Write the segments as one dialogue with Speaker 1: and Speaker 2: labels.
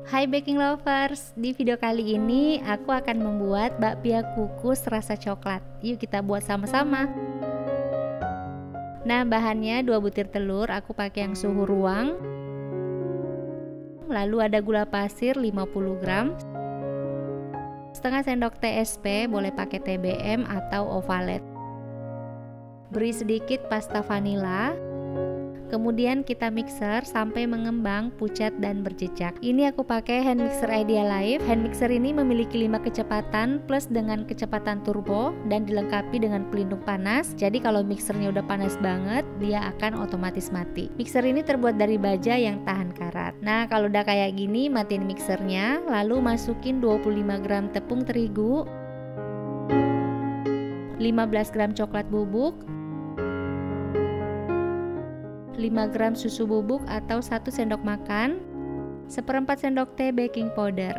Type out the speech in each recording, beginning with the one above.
Speaker 1: Hai baking lovers, di video kali ini aku akan membuat bakpia kukus rasa coklat. Yuk kita buat sama-sama. Nah, bahannya 2 butir telur, aku pakai yang suhu ruang. Lalu ada gula pasir 50 gram. Setengah sendok TSP, boleh pakai TBM atau ovalet. Beri sedikit pasta vanila. Kemudian kita mixer sampai mengembang, pucat dan berjejak. Ini aku pakai hand mixer Idealife. Hand mixer ini memiliki 5 kecepatan plus dengan kecepatan turbo dan dilengkapi dengan pelindung panas. Jadi kalau mixernya udah panas banget, dia akan otomatis mati. Mixer ini terbuat dari baja yang tahan karat. Nah, kalau udah kayak gini, matiin mixernya, lalu masukin 25 gram tepung terigu, 15 gram coklat bubuk, 5 gram susu bubuk atau 1 sendok makan, 1/4 sendok teh baking powder.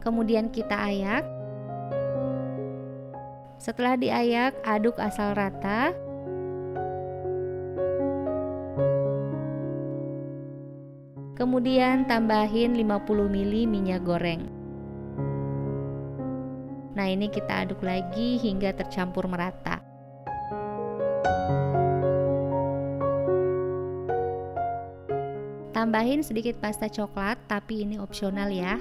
Speaker 1: Kemudian kita ayak. Setelah diayak, aduk asal rata. Kemudian tambahin 50 ml minyak goreng. Nah, ini kita aduk lagi hingga tercampur merata. Tambahin sedikit pasta coklat, tapi ini opsional ya.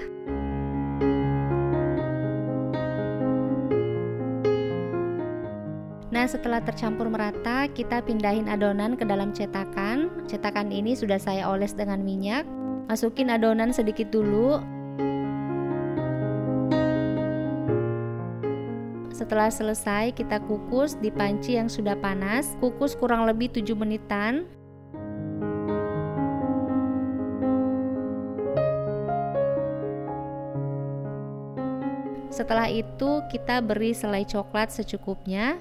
Speaker 1: Nah, setelah tercampur merata, kita pindahin adonan ke dalam cetakan. Cetakan ini sudah saya oles dengan minyak. Masukin adonan sedikit dulu. Setelah selesai, kita kukus di panci yang sudah panas. Kukus kurang lebih 7 menitan. Setelah itu kita beri selai coklat secukupnya.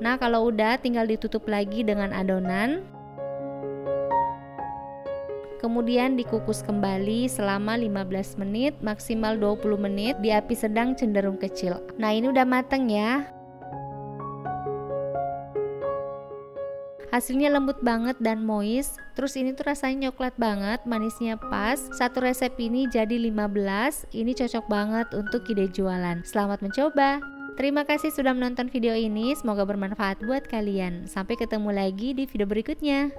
Speaker 1: Nah, kalau udah tinggal ditutup lagi dengan adonan. Kemudian dikukus kembali selama 15 menit, maksimal 20 menit di api sedang cenderung kecil. Nah, ini udah mateng ya. Hasilnya lembut banget dan moist. Terus ini tuh rasanya coklat banget, manisnya pas. Satu resep ini jadi 15. Ini cocok banget untuk ide jualan. Selamat mencoba. Terima kasih sudah menonton video ini. Semoga bermanfaat buat kalian. Sampai ketemu lagi di video berikutnya.